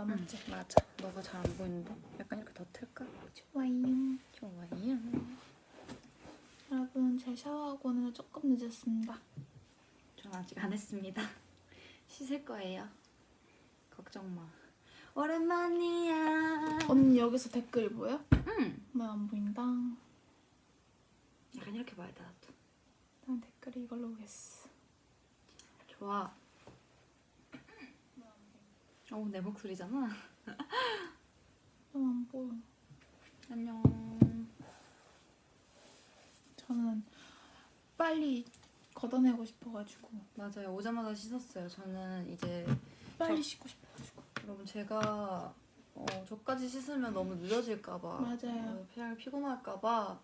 보인다, 맞지? 맞아. 너가 잘 안 보이는데? 약간 이렇게 더 틀까? 좋아요. 좋아요. 여러분, 제 샤워하고는 조금 늦었습니다. 저 아직 안 했습니다. 씻을 거예요. 걱정 마. 오랜만이야. 언니 여기서 댓글이 보여? 응. 나 안 보인다. 약간 이렇게 봐야 돼, 나도. 난 댓글이 이걸로 보겠어. 좋아. 내 목소리잖아. 너무 안 보여. 안녕. 저는 빨리 걷어내고 싶어가지고 맞아요. 오자마자 씻었어요. 저는 이제 빨리 씻고 싶어가지고. 여러분 제가 저까지 씻으면 너무 늦어질까봐 맞아요. 그냥 피곤할까봐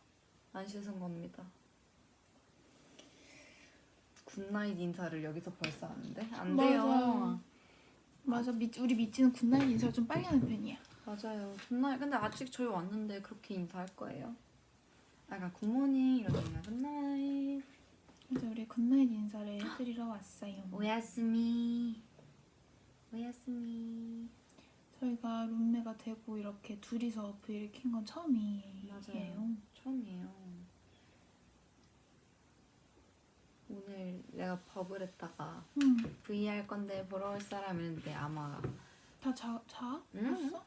안 씻은 겁니다. 굿나잇 인사를 여기서 벌써 하는데? 안 돼요. 맞아. 우리 미찌는 굿나잇 인사를 좀 빨리 하는 편이야. 맞아요. 굿나잇. 근데 아직 저희 왔는데 그렇게 인사할 거예요? 약간 굿모닝 이러잖아요. 굿나잇. 그래서 우리 굿나잇 인사를 해드리러 왔어요. 오야스미. 오야스미. 저희가 룸메가 되고 이렇게 둘이서 V를 킨 건 처음이에요. 맞아요. 처음이에요. 오늘 내가 버블 했다가 V 할 건데 보러 올 사람 있는데 아마 다 자? 했어?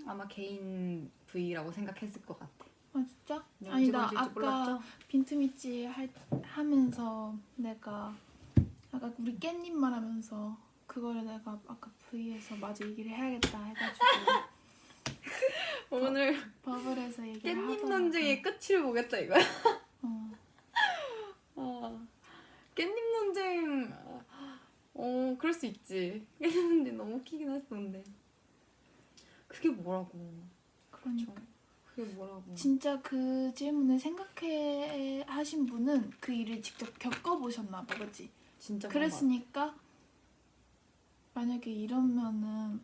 아마 개인 V라고 생각했을 것 같아. 아 진짜? 네, 아니 나 찍어줄지 아까 몰랐죠? 빈트미찌 하면서 내가 아까 우리 깻잎 말하면서 그거를 내가 아까 V에서 맞아 얘기를 해야겠다 해가지고 오늘 버블에서 얘기를 깻잎 하더라고. 논쟁의 끝을 보겠다 이거야. 어. 깻잎 논쟁 그럴 수 있지. 깻잎 논쟁 너무 웃기긴 했었는데 그게 뭐라고. 그러니까 그게 뭐라고. 진짜 그 질문을 생각해 하신 분은 그 일을 직접 겪어보셨나 봐, 그치? 진짜 그랬으니까 만약에 이러면은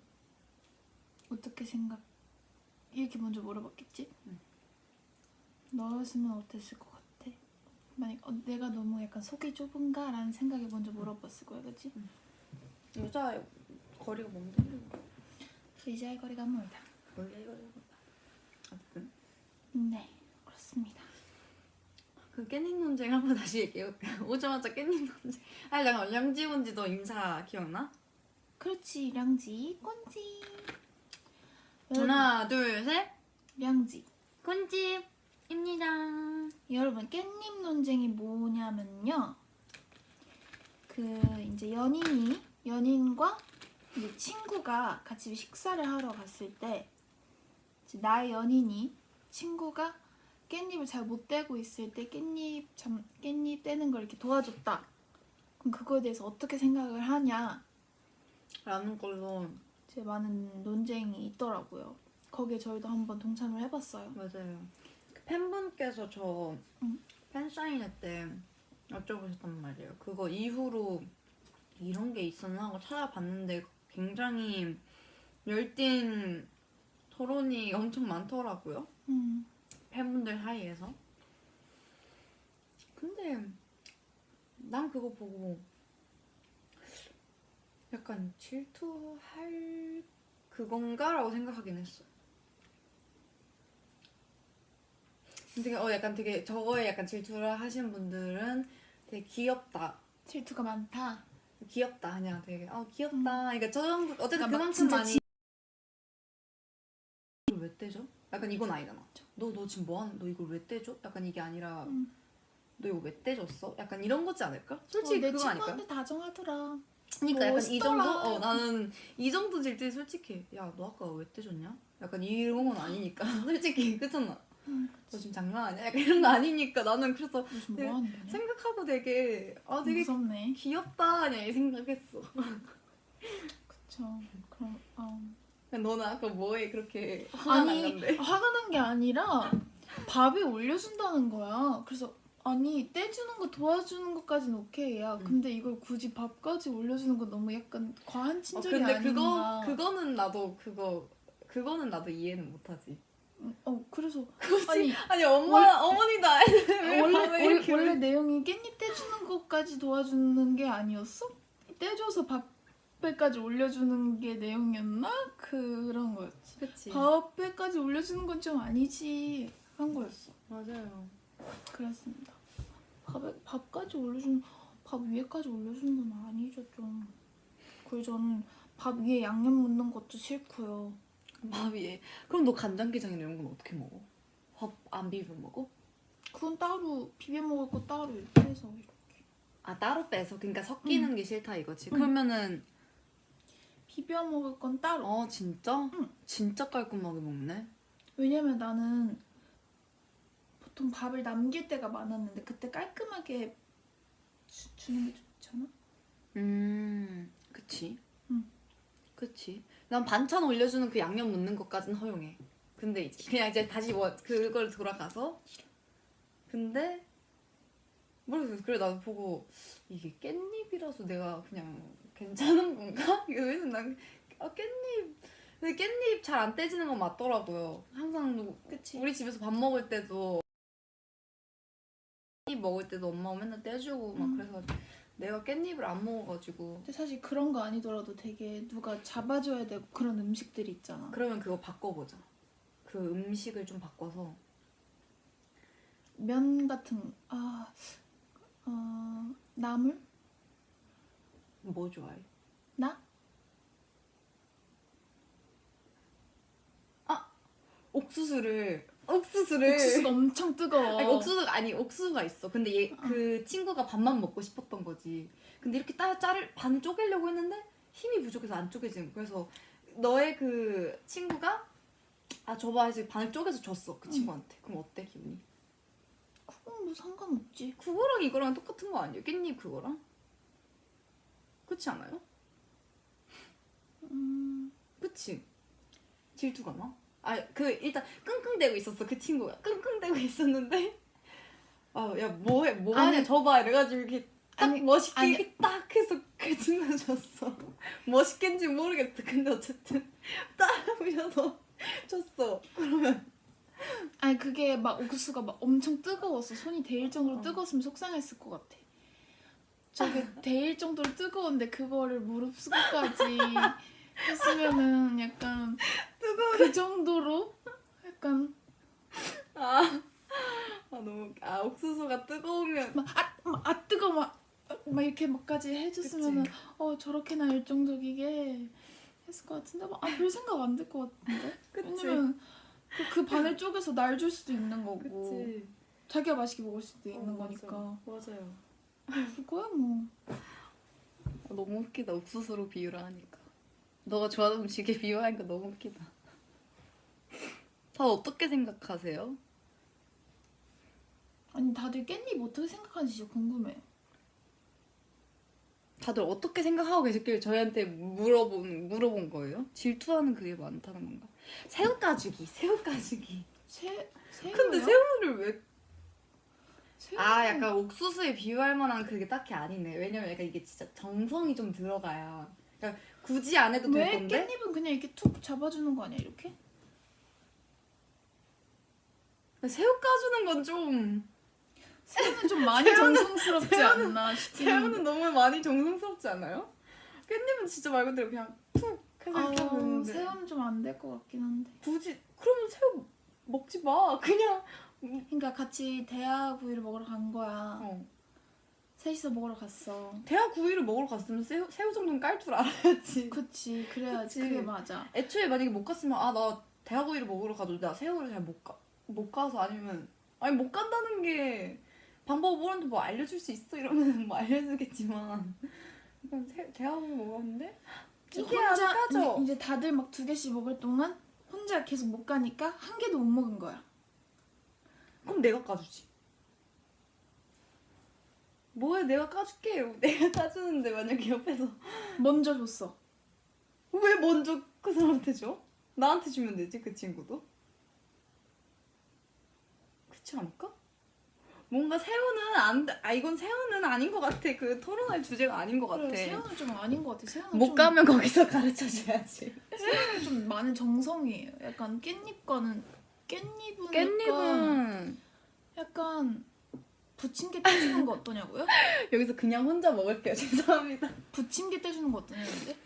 어떻게 생각? 이렇게 먼저 물어봤겠지? 너였으면 어땠을 것 같아? 만약 내가 너무 약간 속이 좁은가? 라는 생각이 먼저 물어봤을 거야, 그치? 여자 거리가 뭔데? 의자의 거리가 멀다. 원래 이거 어쨌든 네, 그렇습니다. 그 깻잎 논쟁 한번 다시 얘기해볼게요. 오자마자 깻잎 논쟁. 아니 잠깐 량지원지도 인사 기억나? 그렇지, 량지, 꼰지. 하나 둘 셋. 량지. 콘집입니다. 여러분, 깻잎 논쟁이 뭐냐면요. 그 이제 연인과 이제 친구가 같이 식사를 하러 갔을 때 이제 나의 연인이 친구가 깻잎을 잘 못 떼고 있을 때 깻잎 떼는 걸 이렇게 도와줬다. 그럼 그거에 대해서 어떻게 생각을 하냐? 라는 걸로. 이제 많은 논쟁이 있더라고요. 거기에 저희도 한번 동참을 해봤어요. 맞아요. 그 팬분께서 저 팬사인회 때 여쭤보셨단 말이에요. 그거 이후로 이런 게 있었나 하고 찾아봤는데 굉장히 열띤 토론이 엄청 많더라고요. 팬분들 사이에서. 근데 난 그거 보고 약간 질투할 그건가? 라고 생각하긴 했어. 되게 약간 되게 저거에 약간 질투를 하시는 분들은 되게 귀엽다. 질투가 많다. 귀엽다 그냥 되게 귀엽다. 그러니까 저 정도 어쨌든 그러니까 그만큼 진짜 많이 이걸 왜 떼죠? 약간 이건 아니잖아. 너 지금 뭐하는? 너 이걸 왜 떼죠? 약간 이게 아니라 너 이거 왜 떼줬어? 약간 이런 거지 않을까? 솔직히 내 그거 아닐까? 친구한테 다정하더라. 그러니까 약간 이 멋있더라. 정도? 나는 이 정도 질투 솔직히 야 너 아까 왜 떼줬냐? 약간 이런 건 아니니까 솔직히 그렇잖아. 너 지금 장난하냐? 약간 이런 거 아니니까 나는 그래서 요즘 되게 뭐 하는 거냐? 생각하고 되게 되게 무섭네. 귀엽다 그냥 이 생각했어. 그쵸. 그럼 너는 아까 뭐에 그렇게 화가 난 아니 건데? 화가 난 게 아니라 밥에 올려준다는 거야. 그래서 아니 떼주는 거 도와주는 것까지는 오케이야. 근데 이걸 굳이 밥까지 올려주는 건 너무 약간 과한 친절이 근데 아닌가. 그거는 나도 이해는 못하지. 그래서 아니 어머니도 아닌데 원래 내용이 깻잎 떼주는 것까지 도와주는 게 아니었어? 떼줘서 밥 밥배까지 올려주는 게 내용이었나? 그런 거였지. 그치. 밥배까지 올려주는 건 좀 아니지 한 거였어. 맞아요. 그랬습니다. 밥까지 올려주는 밥 위에까지 올려주는 건 아니죠 좀. 그리고 저는 밥 위에 양념 묻는 것도 싫고요. 밥 위에. 그럼 너 간장게장 이런 건 어떻게 먹어? 밥 안 비벼 먹어? 그건 따로 비벼 먹을 거 따로 이렇게 해서 이렇게. 아 따로 빼서? 그러니까 섞이는 게 싫다 이거지. 그러면은 비벼 먹을 건 따로. 진짜? 응. 진짜 깔끔하게 먹네. 왜냐면 나는 보통 밥을 남길 때가 많았는데 그때 깔끔하게 주는 게 좋잖아. 그치. 응. 그치. 난 반찬 올려주는 그 양념 묻는 것까진 허용해. 근데 이제 그냥 이제 다시 뭐 그걸 돌아가서. 근데 모르겠어. 그래 나도 보고 이게 깻잎이라서 내가 그냥 괜찮은 건가? 왜냐면 난 깻잎. 근데 깻잎 잘 안 떼지는 건 맞더라고요. 항상 그치. 우리 집에서 밥 먹을 때도 깻잎 먹을 때도 엄마가 맨날 떼주고 막 그래서 내가 깻잎을 안 먹어가지고. 근데 사실 그런 거 아니더라도 되게 누가 잡아줘야 되고 그런 음식들이 있잖아. 그러면 그거 바꿔보자. 그 음식을 좀 바꿔서 면 같은 나물? 뭐 좋아해? 나? 옥수수를 옥수수가 엄청 뜨거워. 아니 옥수수가 있어. 근데 얘 그 친구가 밥만 먹고 싶었던 거지. 근데 이렇게 반을 쪼개려고 했는데 힘이 부족해서 안 쪼개지는 거야. 그래서 너의 그 친구가 줘봐 해서 반을 쪼개서 줬어 그 친구한테. 그럼 어때 기분이? 그건 뭐 상관없지. 그거랑 이거랑 똑같은 거 아니에요? 깻잎 그거랑? 그렇지 않아요? 그치? 질투가 나? 일단 끙끙대고 있었어 그 친구가. 끙끙대고 있었는데 야 뭐해 뭐하냐 아니, 줘봐 이래가지고 이렇게 딱 멋있게 아니. 이렇게 딱 해서 그 친구 줬어. 멋있겠는지 모르겠어. 근데 어쨌든 딱 부셔서 줬어. 그러면 아니 그게 막 옥수수가 막 엄청 뜨거웠어. 손이 데일 정도로 뜨거웠으면 속상했을 것 같아. 저게 데일 정도로 뜨거운데 그거를 무릅쓰고까지 했으면은 약간 그 정도로 약간 너무 옥수수가 뜨거우면 막 뜨거 막 이렇게 막까지 해줬으면은 그치. 저렇게나 열정적이게 했을 것 같은데 별 생각 안 들 것 같은데. 그치. 왜냐면 그 반을 쪼개서 날 줄 수도 있는 거고 그치. 자기가 맛있게 먹을 수도 있는 맞아. 거니까. 맞아요. 그거야 뭐. 너무 웃기다 옥수수로 비유를 하니까. 너가 좋아하는 음식에 비유하니까 너무 웃기다. 다 어떻게 생각하세요? 아니 다들 깻잎 어떻게 생각하는지 진짜 궁금해요. 다들 어떻게 생각하고 계셨길래 저희한테 물어본 거예요? 질투하는 그게 많다는 건가? 새우 까주기. 새우요? 근데 새우를 왜? 새우? 약간 옥수수에 비유할 만한 그게 딱히 아니네. 왜냐면 약간 이게 진짜 정성이 좀 들어가야. 그러니까 굳이 안 해도 될 왜 건데. 깻잎은 그냥 이렇게 툭 잡아주는 거 아니야 이렇게? 새우 까주는 건 좀. 새우는 좀 많이 정성스럽지 않나 싶긴 한데. 새우는 너무 많이 정성스럽지 않아요? 깻잎은 진짜 말 그대로 그냥 툭 해서 이렇게 하면 되는데. 새우는 좀 안 될 것 같긴 한데. 굳이 그러면 새우 먹지 마. 그냥. 그러니까 같이 대하구이를 먹으러 간 거야. 셋이서 먹으러 갔어. 대하구이를 먹으러 갔으면 새우 정도는 깔 줄 알아야지. 그치 그래야지. 그치. 그게 맞아. 애초에 만약에 못 갔으면 나 대하구이를 먹으러 가도 나 새우를 잘 못 가서 아니면 못 간다는 게 방법 모르는데 뭐 알려줄 수 있어 이러면 뭐 알려주겠지만 그냥 대하구이 먹었는데 이게 안 까져. 이제 다들 막 2개씩 먹을 동안 혼자 계속 못 가니까 한 개도 못 먹은 거야. 그럼 내가 까주지. 뭐야 내가 까줄게. 내가 까주는데 만약에 옆에서 먼저 줬어. 왜 먼저 그 사람한테 줘? 나한테 주면 되지 그 친구도. 그렇지 않을까? 뭔가 이건 새우는 아닌 것 같아. 그 토론할 주제가 아닌 것 같아. 그래, 새우는 좀 아닌 것 같아. 새우는 못 좀, 가면 거기서 가르쳐줘야지. 새우는 좀 많은 정성이에요. 약간 깻잎은 깻잎은 약간 부침개 떼주는 거 어떠냐고요? 여기서 그냥 혼자 먹을게요. 죄송합니다. 부침개 떼주는 거 어떠냐는데?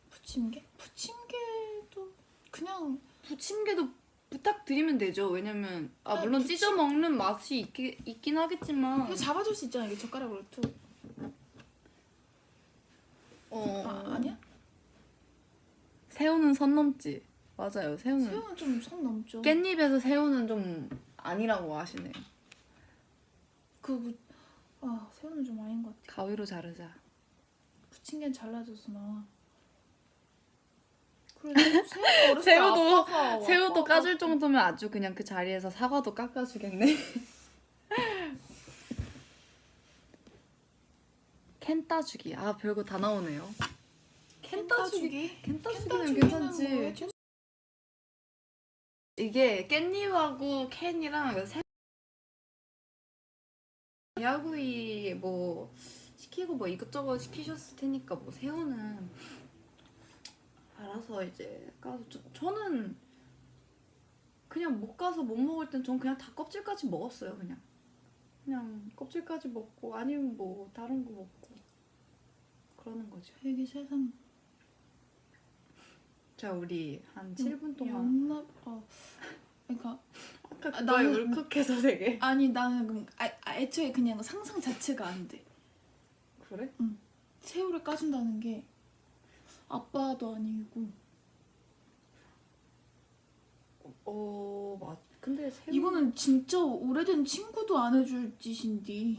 부침개? 부침개도 그냥 부침개도 부탁드리면 되죠. 왜냐면 물론 찢어 먹는 맛이 있긴 하겠지만 이거 잡아줄 수 있잖아. 이게 젓가락으로 툭. 아니야? 새우는 선 넘지. 맞아요. 새우는 좀 선 넘죠. 깻잎에서 새우는 좀 아니라고 하시네요. 새우는 좀 아닌 것 같아. 가위로 자르자. 부침개는 잘라줘서 나와. 그래, 새우가 어렸을 때 새우도 까줄 정도면 아주 그냥 그 자리에서 사과도 깎아주겠네. 캔 따주기. 별거 다 나오네요. 캔 따주기. 캔 따주기는 괜찮지. 뭐예요? 이게 깻잎하고 캔이랑 야구이 뭐 시키고 뭐 이것저것 시키셨을 테니까 뭐 새우는 알아서 이제 까서 저는 그냥 못 가서 못 먹을 땐 전 그냥 다 껍질까지 먹었어요. 그냥 껍질까지 먹고 아니면 뭐 다른 거 먹고 그러는 거죠. 되게 세상 자 우리 한 7분 동안 그러니까 아까 그거에 울컥해서 되게 아니 나는 애초에 그냥 상상 자체가 안 돼. 그래? 새우를 까준다는 게 아빠도 아니고 근데 새우 이거는 진짜 오래된 친구도 안 해줄 짓인데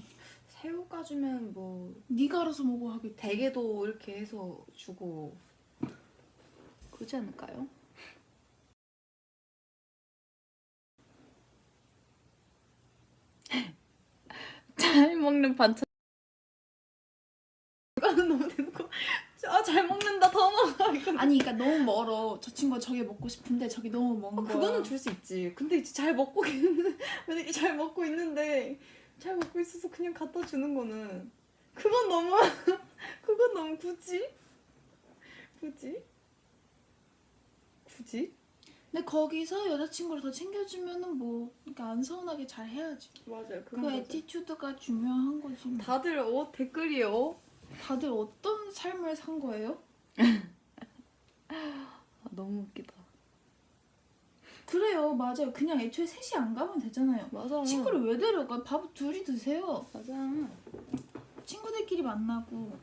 새우 까주면 뭐 네가 알아서 먹어 하겠지. 대게도 이렇게 해서 주고 그러지 않을까요? 잘 먹는 반찬 이거는 너무 대놓고 잘 먹는다 더 먹어 이거. 아니 그러니까 너무 멀어. 저 친구가 저게 먹고 싶은데 저게 너무 먼 거야. 그거는 줄 수 있지. 근데 이제 잘 먹고 있는데 만약에 잘 먹고 있는데 잘 먹고 있어서 그냥 갖다 주는 거는 그건 너무 굳이? 근데 거기서 여자친구를 더 챙겨주면은 뭐 그러니까 안 서운하게 잘 해야지. 맞아요. 그 애티튜드가 중요한 거지. 뭐. 다들 댓글이요. 다들 어떤 삶을 산 거예요? 너무 웃기다. 그래요, 맞아요. 그냥 애초에 셋이 안 가면 되잖아요. 맞아. 친구를 왜 데려가? 밥 둘이 드세요. 맞아. 친구들끼리 만나고.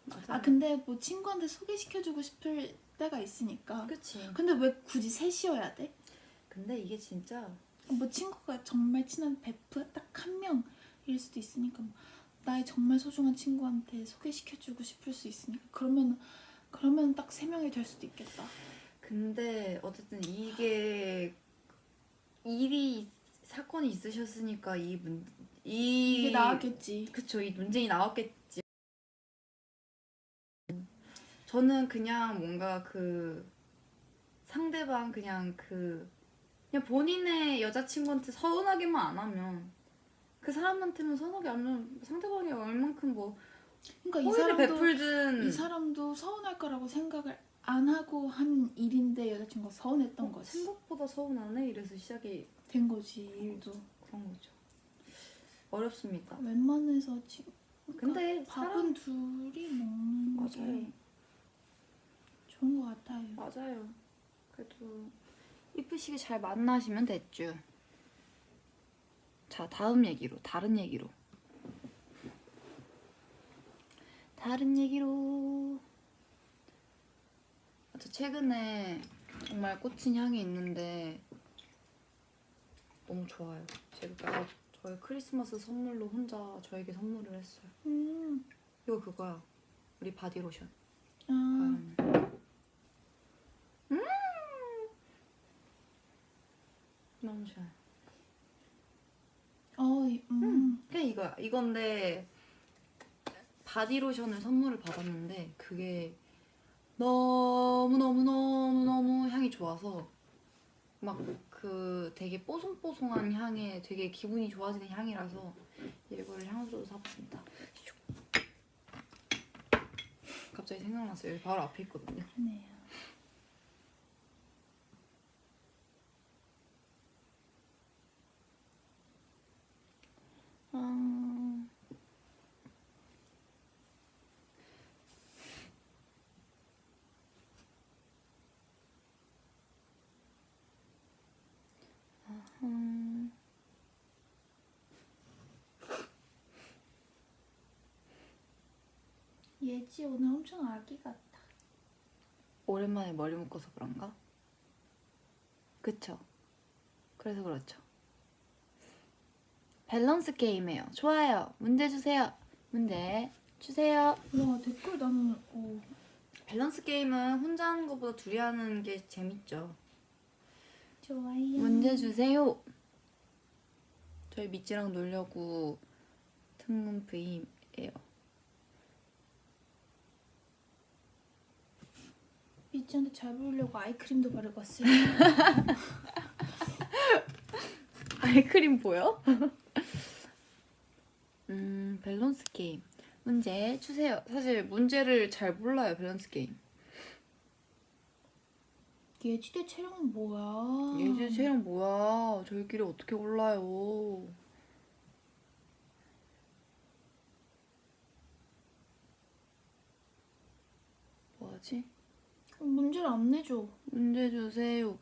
맞아. 근데 뭐 친구한테 소개시켜주고 싶을 때가 있으니까. 그치. 근데 왜 굳이 셋이어야 돼? 근데 이게 진짜 뭐 친구가 정말 친한 베프 딱 한 명일 수도 있으니까 뭐 나의 정말 소중한 친구한테 소개시켜주고 싶을 수 있으니까 그러면 딱 3명이 될 수도 있겠다. 근데 어쨌든 이게 사건이 있으셨으니까 이게 나왔겠지. 그쵸. 이 논쟁이 나왔겠지. 저는 그냥 뭔가 그 상대방 그냥 본인의 여자친구한테 서운하게만 안 하면 그 사람한테는 서운하게 안 하면 상대방이 얼만큼 뭐 그러니까 베풀든 이 사람도 서운할 거라고 생각을 안 하고 한 일인데 여자친구가 서운했던 거지. 생각보다 서운하네 이래서 시작이 된 거지 일도. 그런 거죠. 어렵습니다. 웬만해서 지금 근데 밥은 둘이 먹는 맞아요. 게 좋은 것 같아요. 맞아요. 그래도 이쁘시게 잘 만나시면 됐죠. 자, 다른 얘기로. 저 최근에 정말 꽂힌 향이 있는데 너무 좋아요. 제가 저의 크리스마스 선물로 혼자 저에게 선물을 했어요. 이거 그거야. 우리 바디로션. 너무 좋아요. 그냥 이거야. 이건데 바디로션을 선물을 받았는데 그게 너무 향이 좋아서 막 되게 뽀송뽀송한 향에 되게 기분이 좋아지는 향이라서 이거를 향수로 사봤습니다. 갑자기 생각났어요. 여기 바로 앞에 있거든요. 그러네요. 예지 오늘 엄청 아기 같다. 오랜만에 머리 묶어서 그런가? 그쵸? 그래서 그렇죠. 밸런스 게임이에요. 좋아요. 문제 주세요. 문제 주세요. 와 댓글 나는 밸런스 게임은 혼자 하는 것보다 둘이 하는 게 재밌죠. 좋아요. 문제 주세요. 저희 미찌랑 놀려고 등문부임이에요. 미지한테 잘 보이려고 아이크림도 바르고 왔어요. 아이크림 보여? 밸런스 게임. 문제 주세요. 사실 문제를 잘 몰라요, 밸런스 게임. 예지대 체력은 뭐야? 예지 쟤랑 뭐야? 저희끼리 어떻게 골라요? 뭐하지? 문제를 안 내줘. 문제 주세요.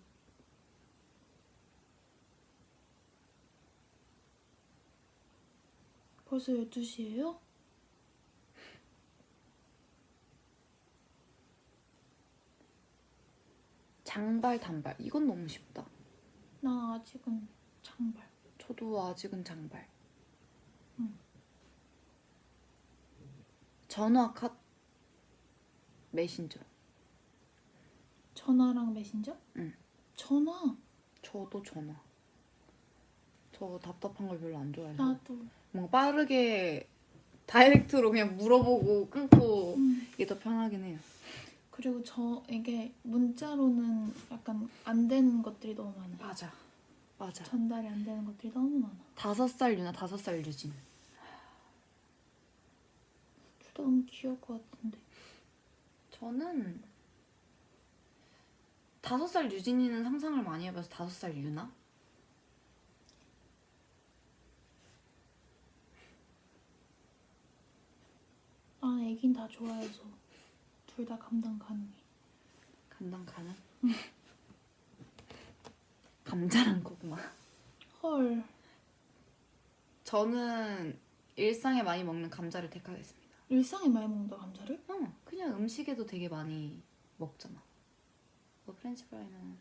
벌써 12시예요? 장발, 단발. 이건 너무 쉽다. 나 아직은 장발. 저도 아직은 장발. 응. 전화, 컷, 메신저. 전화랑 메신저? 응. 전화. 저도 전화. 저 답답한 걸 별로 안 좋아해서. 나도. 뭔가 빠르게 다이렉트로 그냥 물어보고 끊고 이게 더 편하긴 해요. 그리고 이게 문자로는 약간 안 되는 것들이 너무 많아요. 맞아. 맞아. 전달이 안 되는 것들이 너무 많아. 5살 유나 5살 유진. 둘 다 너무 귀여울 것 같은데. 저는 5살 유진이는 상상을 많이 해봐서 5살 유나? 아, 애긴 다 좋아해서 둘 다 감당 가능해. 감당 가능? 응. 감자랑 고구마. 헐. 저는 일상에 많이 먹는 감자를 택하겠습니다. 일상에 많이 먹는다 감자를? 그냥 음식에도 되게 많이 먹잖아. 뭐 프렌치 프라이는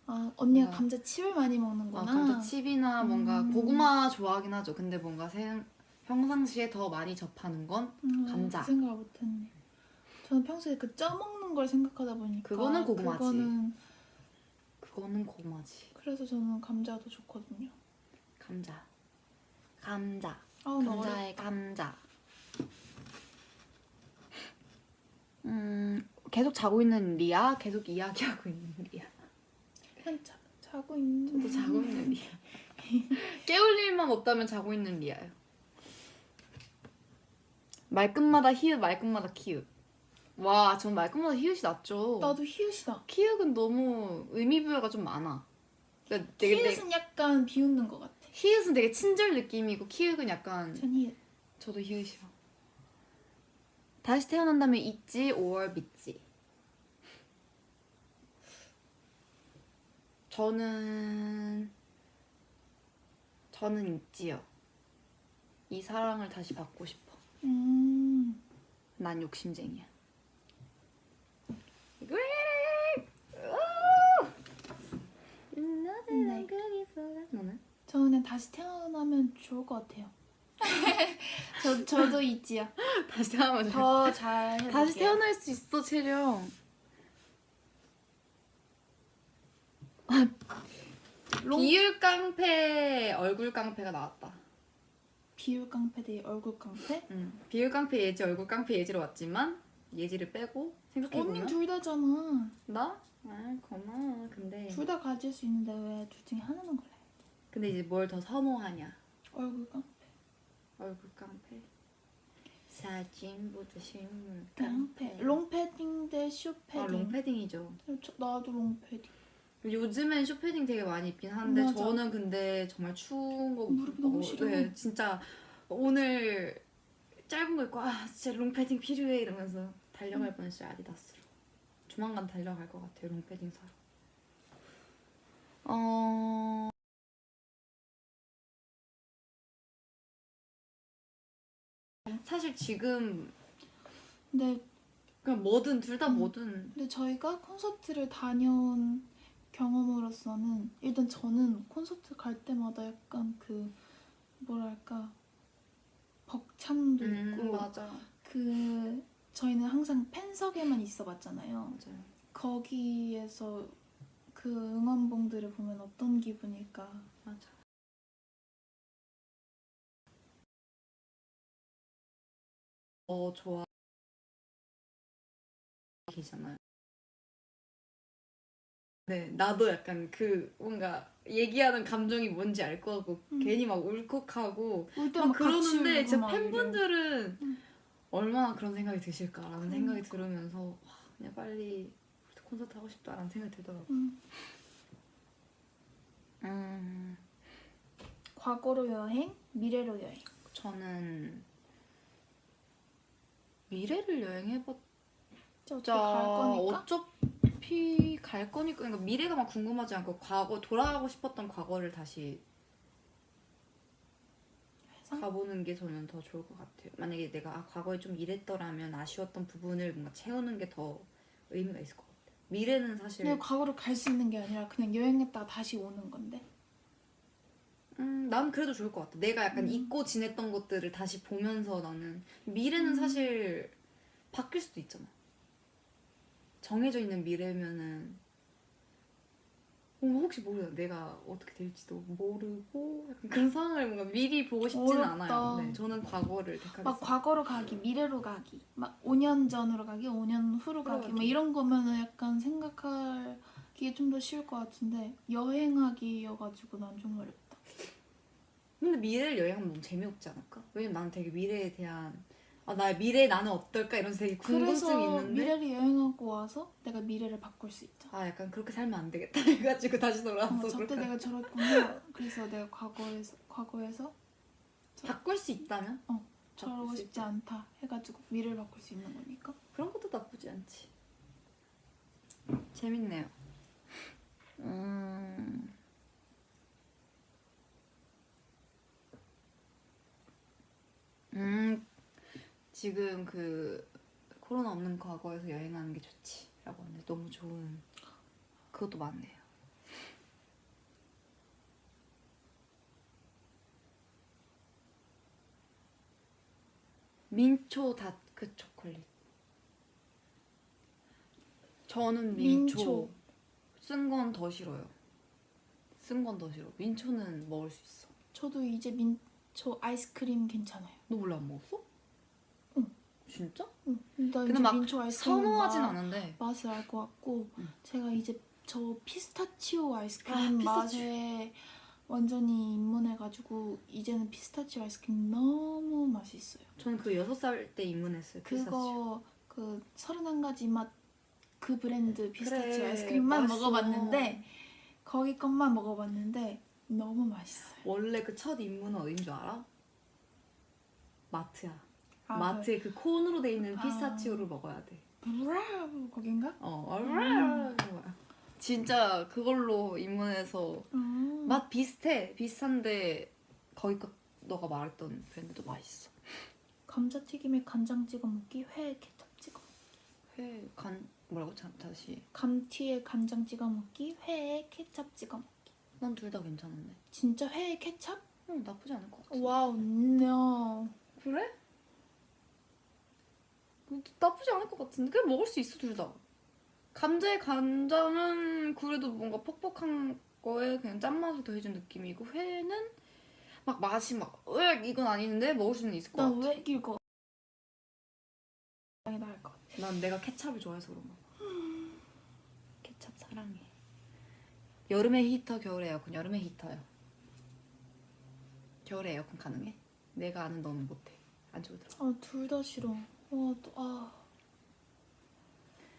아, 언니가 뭔가- 감자칩을 많이 먹는구나. 감자칩이나 뭔가 고구마 좋아하긴 하죠. 근데 뭔가 평상시에 더 많이 접하는 건 감자. 그 생각을 못했네. 저는 평소에 그 쪄먹는 걸 생각하다 보니까 그거는 고구마지. 그거는 고구마지. 그래서 저는 감자도 좋거든요. 감자. 아우, 나 감자의 감자. 계속 자고 있는 리아, 계속 이야기하고 있는 리아. 그냥 자고 있는. 저도 자고 있는 리아. 깨울 일만 없다면 자고 있는 리아요. 말끝마다 히읗, 말끝마다 키읔. 와, 전 말끝마다 히읗이 낫죠. 나도 히읗이다. 키읔은 너무 의미부여가 좀 많아. 그러니까 히읗은 약간 비웃는 것 같아. 히읗은 되게 친절 느낌이고 키읔은 약간 전 히읗. 저도 히읗이요. 다시 태어난다면 있지, 5월 믿지. 저는 있지요. 이 사랑을 다시 받고 싶어. 난 욕심쟁이야. 네. 너는? 저는 그냥 다시 태어나면 좋을 것 같아요. 저도 있지요. 다시 태어나면 더 잘 해볼게요. 다시 태어날 수 있어, 채령. 비율 깡패, 얼굴 깡패가 나왔다. 비율 깡패 대 얼굴 깡패? 비율 깡패 예지, 얼굴 깡패 예지로 왔지만 예지를 빼고 생각해보면 언니 둘 다잖아. 나? 아, 고마워. 근데 가질 수 있는데 왜 둘 중에 하나만 골라요? 근데 이제 뭘 더 선호하냐? 얼굴 깡패. 얼굴 깡패. 사진보다 실물 깡패. 롱패딩 대 쇼패딩. 아, 롱패딩이죠. 나도 롱패딩. 요즘엔 쇼패딩 되게 많이 입긴 하는데 맞아. 저는 근데 정말 추운 거 무릎이 너무 시려. 네, 진짜 오늘 짧은 거 입고 진짜 롱패딩 필요해 이러면서 달려갈 뻔했어요. 아디다스로. 조만간 달려갈 것 같아요. 롱패딩 사러. 사실 지금 근데 그냥 뭐든 둘 다 뭐든. 근데 저희가 콘서트를 다녀온 경험으로서는 일단 저는 콘서트 갈 때마다 약간 그 뭐랄까 벅참도 있고 맞아. 그 저희는 항상 팬석에만 있어봤잖아요. 맞아요. 거기에서 그 응원봉들을 보면 어떤 기분일까. 맞아. 좋아. 계잖아요. 네, 나도 약간 그 뭔가 얘기하는 감정이 뭔지 알 것 같고 괜히 막 울컥하고 울 때 막 막 같이 그러는데 울고 제 막 이래. 팬분들은 얼마나 그런 생각이 드실까라는 그러니까. 생각이 들으면서 와, 그냥 빨리 콘서트 하고 싶다라는 생각이 들더라고. 과거로 여행, 미래로 여행. 저는 미래를 여행해봤자 어차피 갈 거니까. 어차피 갈 거니까 그러니까 미래가 막 궁금하지 않고 과거 돌아가고 싶었던 과거를 다시 해서? 가보는 게 저는 더 좋을 것 같아요. 만약에 내가 과거에 좀 이랬더라면 아쉬웠던 부분을 뭔가 채우는 게 더 의미가 있을 것 같아요. 미래는 사실 근데 과거로 갈 수 있는 게 아니라 그냥 여행했다가 다시 오는 건데. 난 그래도 좋을 것 같아. 내가 약간 잊고 지냈던 것들을 다시 보면서 나는 미래는 사실 바뀔 수도 있잖아. 정해져 있는 미래면은 혹시 모르요. 내가 어떻게 될지도 모르고 약간 그런 상황을 뭔가 미리 보고 싶지는 어렵다. 않아요. 네, 저는 과거를 막 택하겠습니다. 과거로 가기, 미래로 가기, 막 5년 전으로 가기, 5년 후로 가기, 막 이런 거면은 약간 생각하기에 좀 더 쉬울 것 같은데 여행하기여가지고 난 좀 어렵다. 근데 미래를 여행하면 너무 재미없지 않을까? 왜냐면 나는 되게 미래에 대한 나의 미래에 나는 어떨까 이런 되게 궁금증이 그래서 있는데 미래를 여행하고 와서 내가 미래를 바꿀 수 있잖아. 약간 그렇게 살면 안 되겠다 해가지고 다시 돌아와서 저때 그렇게 내가 저랬구나. 그래서 내가 과거에서 바꿀 수 있다면? 저러고 바꿀 수 싶지 있다. 않다 해가지고 미래를 바꿀 수 있는 거니까. 그런 것도 나쁘지 않지. 재밌네요. 지금 그 코로나 없는 과거에서 여행하는 게 좋지 라고 하는데 너무 좋은 그것도 많네요. 민초 다크 초콜릿. 저는 민초 쓴 건 더 싫어요. 쓴 건 더 싫어. 민초는 먹을 수 있어. 저도 이제 민초 아이스크림 괜찮아요. 너 원래 안 먹었어? 응. 진짜? 응. 나 근데 이제 막 민초 아이스크림 선호하진 않은데 맛을 알 것 같고 응. 제가 이제 저 피스타치오 아이스크림 맛에 완전히 입문해가지고 이제는 피스타치오 아이스크림 너무 맛있어요. 저는 그 6살 때 입문했어요. 그거 그 31가지 맛 그 브랜드 피스타치오 그래, 아이스크림만 맛있어. 먹어봤는데 거기 것만 먹어봤는데 너무 맛있어요. 원래 그 첫 입문은 어딘 줄 알아? 마트야. 아, 마트에 그 콘으로 돼 있는 피스타치오를 먹어야 돼. 브라우 거긴가? 진짜 그걸로 입문해서 맛 비슷한데 거기 거 너가 말했던 브랜드도 맛있어. 감자튀김에 간장 찍어 먹기, 회에 케첩 찍어 먹기. 뭐라고 다시. 감튀에 간장 찍어 먹기, 회에 케첩 찍어 먹기. 난 둘 다 괜찮은데. 진짜 회에 케첩? 응, 나쁘지 않을 것 같아. 와우, no. 그래? 나쁘지 않을 것 같은데 그냥 먹을 수 있어 둘 다. 감자의 간장은 그래도 뭔가 퍽퍽한 거에 그냥 짠맛을 더해준 느낌이고 회는 막 맛이 막 이건 아닌데 먹을 수는 있을 것 같아. 난왜 이거 나을 것 같아. 난 내가 케찹을 좋아해서 그런가 봐. 케찹 사랑해. 여름에 히터, 겨울에 에어컨. 여름에 히터요. 겨울에 에어컨 가능해? 내가 아는 너는 못해. 안 좋더라. 둘 다 싫어.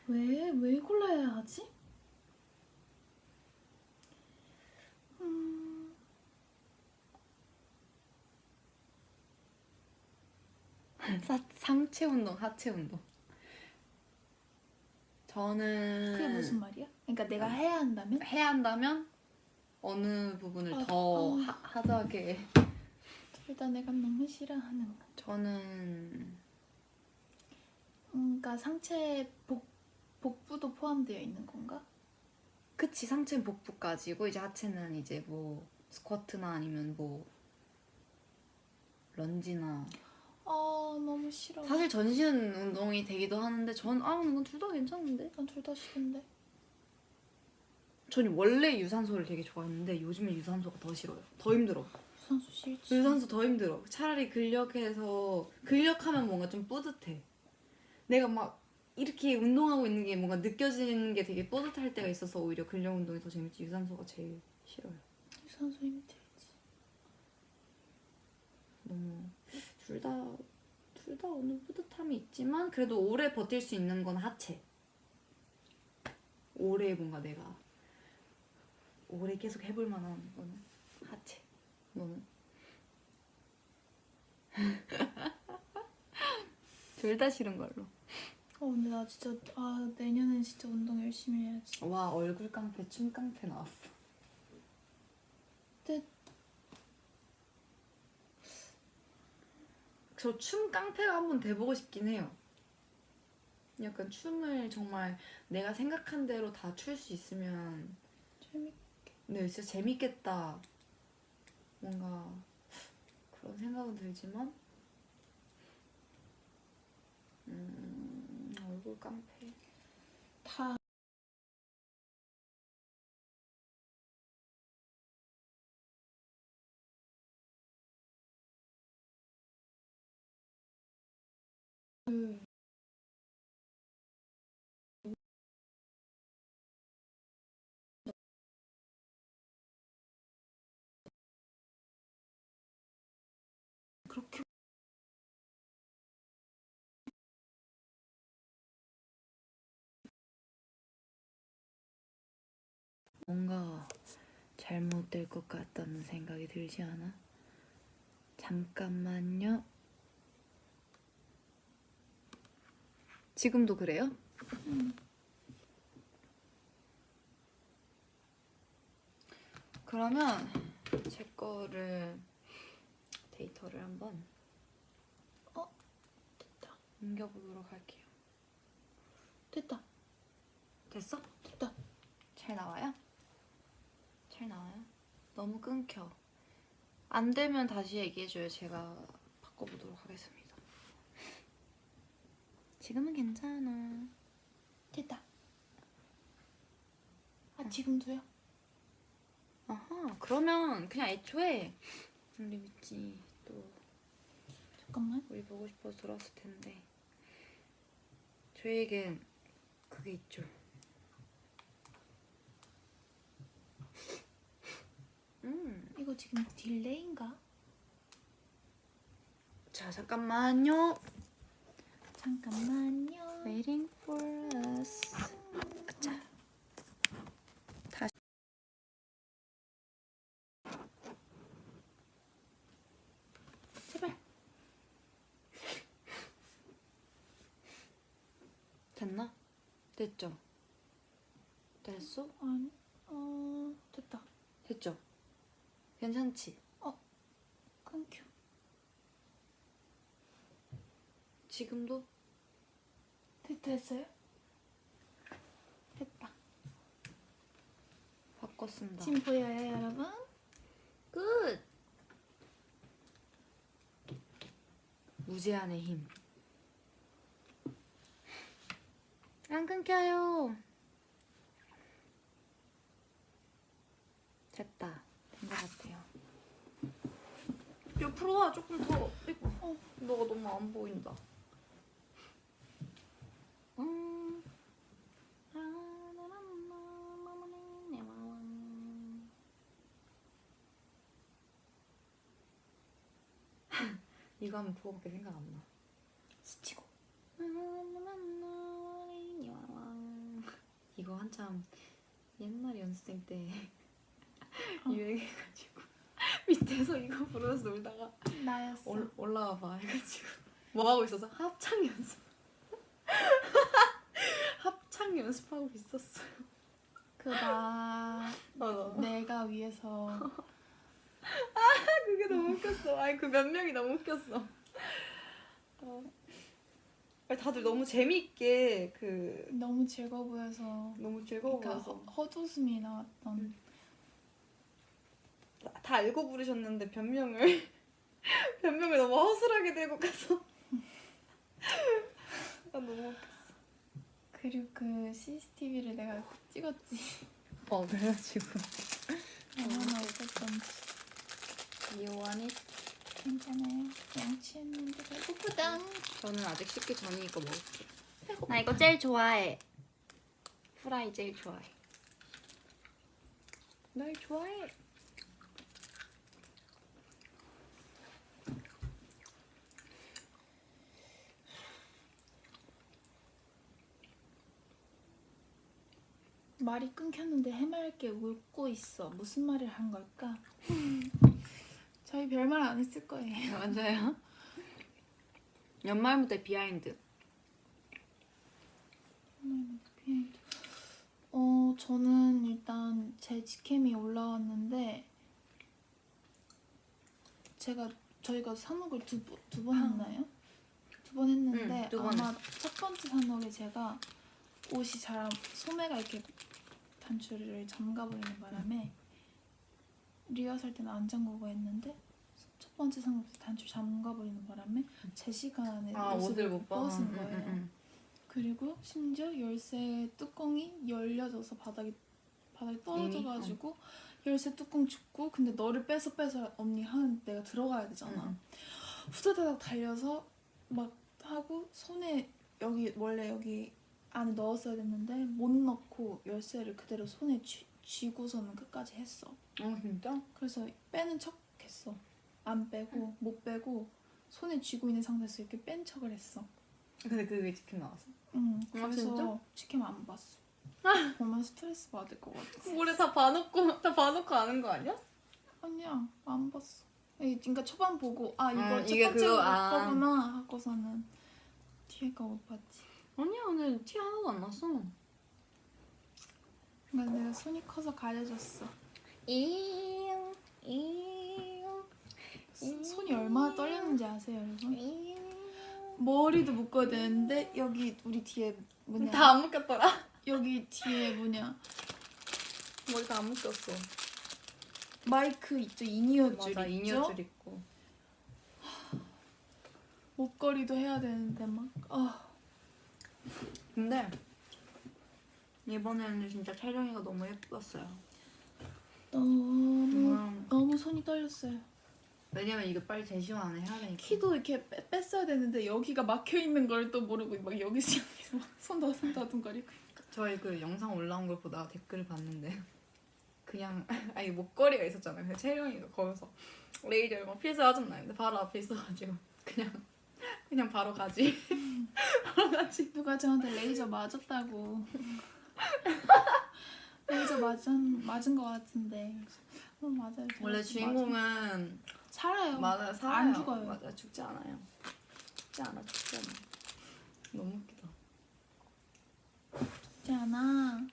왜 골라야 하지? 상체 운동, 하체 운동. 저는 그게 무슨 말이야? 그러니까 내가 해야 한다면? 해야 한다면 어느 부분을 더 하드하게. 둘 다 내가 너무 싫어하는 거. 저는 그러니까 상체 복부도 포함되어 있는 건가? 그치, 상체는 복부까지고 이제 하체는 이제 뭐 스쿼트나 아니면 뭐 런지나. 아 너무 싫어. 사실 전신 운동이 되기도 하는데 난 둘 다 괜찮은데? 난 둘 다 싫은데. 전 원래 유산소를 되게 좋아했는데 요즘에 유산소가 더 싫어요. 더 힘들어. 유산소 싫지. 유산소 더 힘들어. 차라리 근력하면 뭔가 좀 뿌듯해. 내가 막 이렇게 운동하고 있는 게 뭔가 느껴지는 게 되게 뿌듯할 때가 있어서 오히려 근력 운동이 더 재밌지. 유산소가 제일 싫어요. 유산소 힘들지. 너무 둘 다 어느 뿌듯함이 있지만 그래도 오래 버틸 수 있는 건 하체. 오래 뭔가 내가 오래 계속 해볼 만한 거는 하체. 너는? 둘 다 싫은 걸로. 근데 나 진짜 내년엔 진짜 운동 열심히 해야지. 와, 얼굴 깡패, 춤 깡패 나왔어. 근데 저 춤 깡패가 한번 돼보고 싶긴 해요. 약간 춤을 정말 내가 생각한 대로 다 출 수 있으면 네, 진짜 재밌겠다. 뭔가 그런 생각은 들지만 얼굴 깡패. 다 그렇게 뭔가 잘못될 것 같다는 생각이 들지 않아? 잠깐만요. 지금도 그래요? 그러면 제 거를 데이터를 한번 됐다. 옮겨보도록 할게요. 됐다. 됐어? 됐다. 잘 나와요? 잘 나와요? 너무 끊겨. 안 되면 다시 얘기해줘요. 제가 바꿔보도록 하겠습니다. 지금은 괜찮아. 됐다. 지금도요? 아하, 그러면 그냥 애초에 우리 미찌 또 잠깐만. 우리 보고 싶어서 들어왔을 텐데 저희에겐 그게 있죠. 이거 지금 딜레이인가? 자, 잠깐만요. 잠깐만요. Waiting for us. 자, 다시. 제발. 됐나? 됐죠? 됐어? 아니. 됐다. 됐죠? 괜찮지? 끊겨. 지금도? 됐어요? 됐다. 바꿨습니다. 지금 보여요, 여러분? 끝! 무제한의 힘. 안 끊겨요. 됐다. 된 것 같아요. 옆으로 와, 조금 더. 너가 너무 안 보인다. 이거 하면 그거밖에 생각 안 나. 스치고. 이거 한참 옛날 연습생 때 유행해가지고 밑에서 이거 부르면서 놀다가 나였어. 올라와 봐 해가지고 뭐 하고 있어서 합창 연습. 합창 연습하고 있었어요. 내가 위해서. 그게 너무 웃겼어. 아니 그 몇 명이 너무 웃겼어. 아니, 다들 너무 재미있게 그 너무 즐거워 보여서 너무 즐거워 그러니까 보여서 헛웃음이 나왔던. 다 알고 부르셨는데 변명을 변명을 너무 허술하게 들고 가서 아, 너무 그리고 그 CCTV를 내가 찍었지. 그래가지고 얼마나 웃겼던지. 이완이 괜찮아요. 양치했는데 배고프다. 저는 아직 씻기 전이니까 먹을게. 나 이거 제일 좋아해. 후라이 제일 좋아해. 날 좋아해. 말이 끊겼는데 해맑게 웃고 있어. 무슨 말을 한 걸까? 저희 별말 안 했을 거예요. 맞아요. 연말 무대 비하인드. 저는 일단 제 직캠이 올라왔는데 저희가 산옥을 두 번 했나요? 두 번 했는데 두 번 아마 첫 번째 산옥에 제가 옷이 소매가 이렇게 단추를 잠가버리는 바람에 리허설 때는 안 잠그고 했는데 첫 번째 산옥 때 단추 잠가버리는 바람에 제 시간에 옷을 못 벗은 거예요. 그리고 심지어 열쇠 뚜껑이 열려져서 바닥에 떨어져가지고 열쇠 뚜껑 줍고 근데 너를 빼서 언니 하는 내가 들어가야 되잖아. 후다다닥 달려서 막 하고 손에 원래 여기 안에 넣었어야 됐는데 못 넣고 열쇠를 그대로 손에 쥐고서는 끝까지 했어. 진짜? 그래서 빼는 척 했어. 안 빼고 못 빼고 손에 쥐고 있는 상태에서 이렇게 뺀 척을 했어. 근데 그게 치킨 나왔어? 응. 진짜? 그래서 치킨 안 봤어. 보면 스트레스 받을 것 같아. 모래 다 봐놓고 아는 거 아니야? 아니야, 안 봤어. 그러니까 초반 보고 이거 첫 이게 번째 그거, 거구나 하고서는 뒤에 거 못 봤지. 아니야, 오늘 티 하나도 안 났어. 그러니까 내가 손이 커서 가려졌어. 손이 얼마나 떨리는지 아세요, 여러분? 머리도 묶어야 되는데 여기 우리 뒤에 뭐냐? 다 안 묶였더라. 여기 뒤에 뭐냐? 머리 다 안 묶였어. 마이크 있죠, 이니어 줄 맞아, 있죠? 이니어 줄 있고. 목걸이도 해야 되는데 막 근데 이번에는 진짜 촬영이가 너무 예뻤어요. 너무 손이 떨렸어요. 왜냐면 이거 빨리 제시원 안에 해야 되니까. 키도 이렇게 뺐어야 되는데 여기가 막혀 있는 걸 또 모르고 막 여기서 손 더듬거리고. 저희 그 영상 올라온 걸 보다가 댓글을 봤는데 그냥 아니 목걸이가 있었잖아요. 그래서 채령이가 거기서 레이저 막 필수하잖아요. 근데 바로 앞에 있어가지고 그냥 바로 가지. 바로 가지. 누가 저한테 레이저 맞았다고. 레이저 맞은 거 같은데. 맞아요. 원래 주인공은 살아요. 맞아요, 살아요. 안 죽어요. 맞아요, 죽지 않아요. 죽지 않아. 너무 웃기다. 죽지 않아.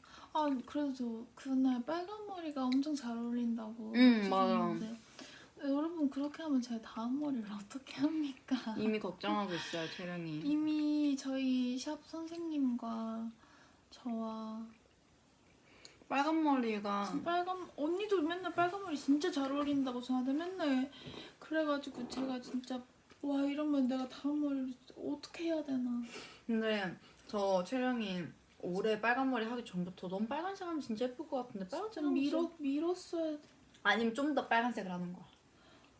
그래도 그날 빨간 머리가 엄청 잘 어울린다고. 맞아. 하셨는데 여러분 그렇게 하면 제가 다음 머리를 어떻게 합니까? 이미 걱정하고 있어요, 채령이. 이미 저희 샵 선생님과 저와 빨간 머리가 언니도 맨날 빨간 머리 진짜 잘 어울린다고 저한테 맨날 그래가지고 제가 진짜 와 이러면 내가 다음 머리를 어떻게 해야 되나. 근데 저 채령이 올해 빨간 머리 하기 전부터 너무 빨간색 하면 진짜 예쁠 것 같은데 빨간색 하면 밀었어야 돼. 아니면 좀 더 빨간색을 하는 거야.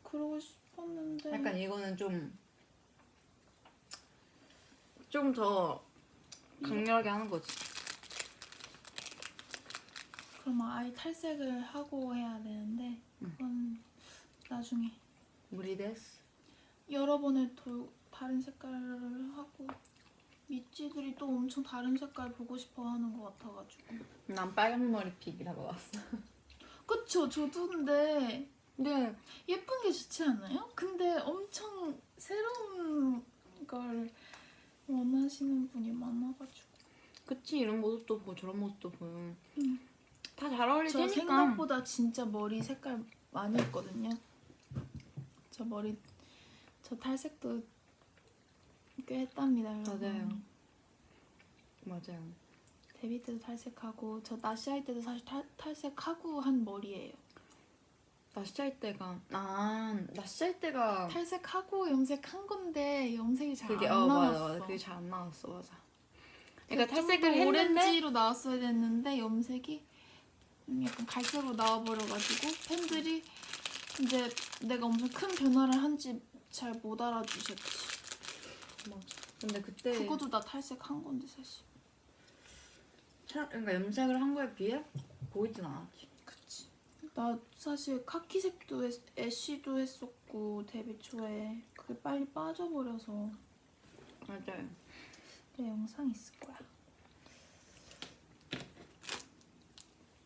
그러고 싶었는데 약간 이거는 좀 더 강렬하게 하는 거지. 그럼 아예 탈색을 하고 해야 되는데 그건 나중에 우리 데스. 여러 번을 다른 색깔을 하고 미찌들이 또 엄청 다른 색깔 보고 싶어 하는 것 같아가지고. 난 빨간 머리 픽이라고 왔어. 그쵸, 저도 근데 예쁜 게 좋지 않아요? 근데 엄청 새로운 걸 원하시는 분이 많아가지고. 그치, 이런 모습도 보고 저런 모습도 보고 다 잘 어울리지. 저 생각보다 진짜 머리 색깔 많이 했거든요. 저 탈색도 꽤 했답니다, 여러분. 맞아요. 맞아요. 데뷔 때도 탈색하고 저 나시 할 때도 사실 탈색하고 한 머리예요. 나시할 때가 나시할 때가 탈색하고 염색한 건데 염색이 잘 그게 안 나왔어. 맞아. 그게 잘 안 나왔어. 맞아. 그러니까 좀 탈색을 더 했는데 오렌지로 나왔어야 됐는데 염색이 약간 갈색으로 나와버려가지고 팬들이 이제 내가 엄청 큰 변화를 한지 잘 못 알아주셨지. 맞아. 근데 그때 그것도 나 탈색한 건데 사실. 그러니까 염색을 한 거에 비해 보이진 않았지. 그치. 나 사실 카키색도 애쉬도 했었고 데뷔 초에 그게 빨리 빠져버려서 맞아요. 내 영상 있을 거야.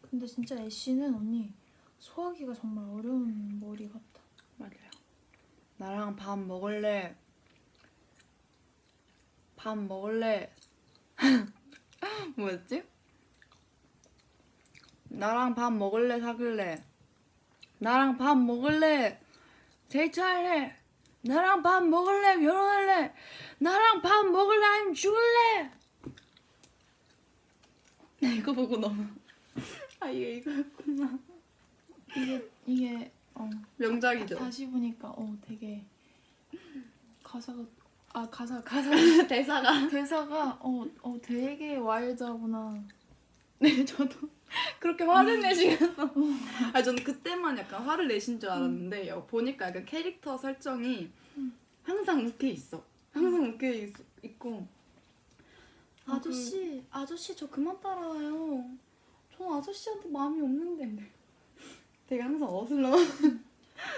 근데 진짜 애쉬는 언니 소화하기가 정말 어려운 머리 같다. 맞아요. 나랑 밥 먹을래. 밥 먹을래. 뭐였지? 나랑 밥 먹을래 사귈래. 나랑 밥 먹을래. 데이트할래. 나랑 밥 먹을래. 결혼할래. 나랑 밥 먹을래. 아니면 죽을래. 나 이거 보고 너무 이게 이거였구나. 이게 명작이죠. 다시 보니까 되게 가사가 대사가. 대사가 되게 와일드하구나. 네, 저도 그렇게 화를 내시면서. 저는 그때만 약간 화를 내신 줄 알았는데 보니까 약간 캐릭터 설정이 항상 웃게 있어. 항상 웃게 있고. 아저씨 저 그만 따라와요. 저 아저씨한테 마음이 없는데. 되게 항상 어슬렁.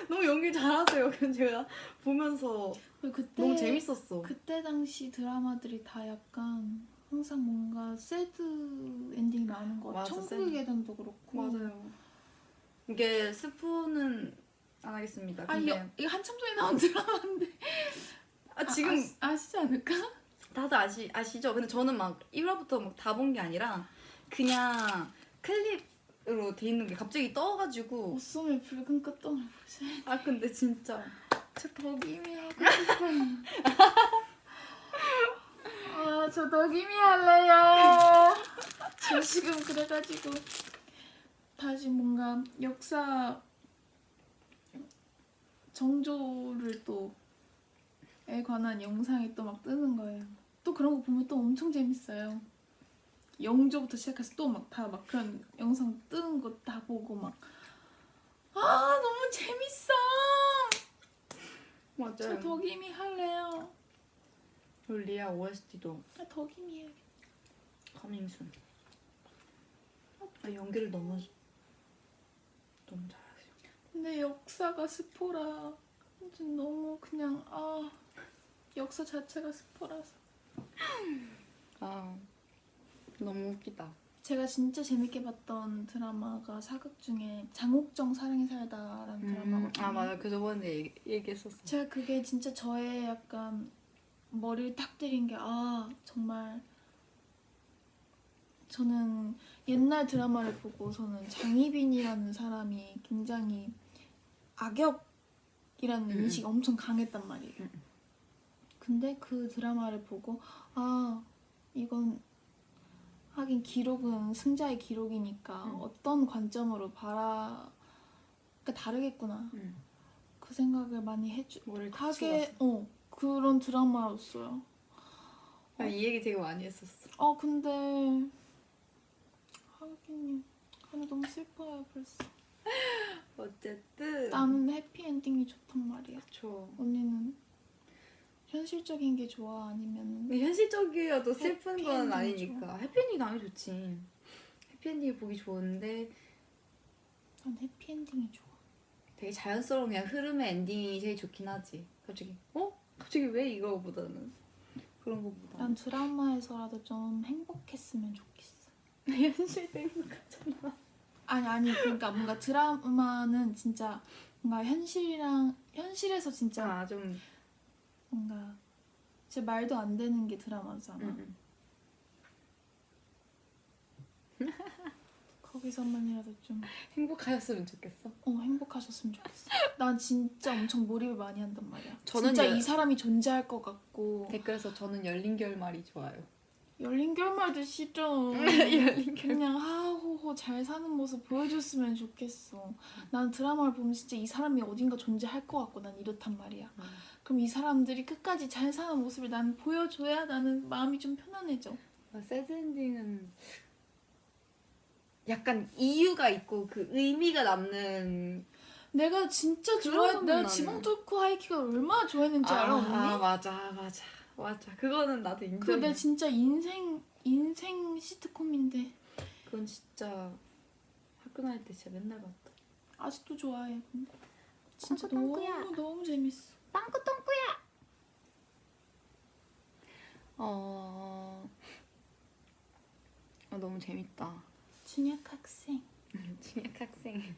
너무 연기 잘하세요. 그래서 제가 보면서 그때 너무 재밌었어. 그때 당시 드라마들이 다 약간 항상 뭔가 새드 엔딩이 많은 것 같아. 맞아, 천국의 새드. 계단도 그렇고. 맞아요. 이게 스포는 안 하겠습니다. 근데 이거 한참 전에 나온 드라마인데. 지금 아시지 않을까? 다들 아시죠? 근데 저는 막 1화부터 막 다 본 게 아니라 그냥 클립으로 돼 있는 게 갑자기 떠가지고. 옷소매 붉은 끝동을 보셔야 근데 진짜 저 덕이미 하고 싶어요. 저 덕이미 할래요. 저 지금 그래가지고 다시 뭔가 역사 정조를 또에 관한 영상이 또 막 뜨는 거예요. 또 그런 거 보면 또 엄청 재밌어요. 영조부터 시작해서 또 막 다 막 그런 영상 뜨는 거 다 보고 막 너무 재밌어. 맞아요. 저 덕이미 할래요. 리아 OST도 덕이미 해야겠다. 커밍순. 연기를 너무 잘하세요. 근데 역사가 스포라 좀 너무 그냥 역사 자체가 스포라서. 너무 웃기다. 제가 진짜 재밌게 봤던 드라마가 사극 중에 장옥정 사랑이 살다라는 드라마거든요. 맞아. 그 저번에 얘기했었어. 제가 그게 진짜 저의 약간 머리를 딱 때린 게 정말 저는 옛날 드라마를 보고서는 장희빈이라는 사람이 굉장히 악역이라는 인식이 엄청 강했단 말이에요. 근데 그 드라마를 보고 이건 하긴 기록은 승자의 기록이니까 어떤 관점으로 그러니까 다르겠구나. 그 생각을 많이 하게 그런 드라마였어요. 이 얘기 되게 많이 했었어. 근데 하긴 너무 슬퍼요 벌써. 어쨌든 나는 해피엔딩이 좋단 말이야. 그쵸. 언니는 현실적인 게 좋아 아니면 근데 현실적이어도 슬픈 건 해피엔딩이 아니니까. 해피엔딩 당연히 좋지. 해피엔딩이 보기 좋은데 난 해피엔딩이 좋아. 되게 자연스러운 그냥 흐름의 엔딩이 제일 좋긴 하지. 갑자기 왜 이거보다는 그런 거보다. 난 드라마에서라도 좀 행복했으면 좋겠어. 현실적인 거잖아. 아니 그러니까 뭔가 드라마는 진짜 뭔가 현실에서 진짜 좀 뭔가 진짜 말도 안 되는 게 드라마잖아. 거기서만이라도 좀 행복하셨으면 좋겠어. 행복하셨으면 좋겠어. 난 진짜 엄청 몰입을 많이 한단 말이야. 저는 진짜 이 사람이 존재할 것 같고. 댓글에서 저는 열린 결말이 좋아요. 열린 결말도 싫어. 열린 결말. 그냥 하호호 잘 사는 모습 보여줬으면 좋겠어. 난 드라마를 보면 진짜 이 사람이 어딘가 존재할 것 같고 난 이렇단 말이야. 그럼 이 사람들이 끝까지 잘 사는 모습을 난 보여줘야 나는 마음이 좀 편안해져. 새드 엔딩은 약간 이유가 있고 그 의미가 남는. 내가 진짜 그런 좋아했. 거는 내가 나는- 지붕 뚫고 하이키가 얼마나 좋아했는지 알아 언니? 맞아. 그거는 나도 인정해. 그거 내 진짜 인생 시트콤인데 그건 진짜 학교 다닐 때 진짜 맨날 봤다. 아직도 좋아해. 근데 진짜 똥꾸야. 너무 재밌어. 빵꾸똥꾸야. 너무 재밌다. 준혁 학생. 진혁 학생.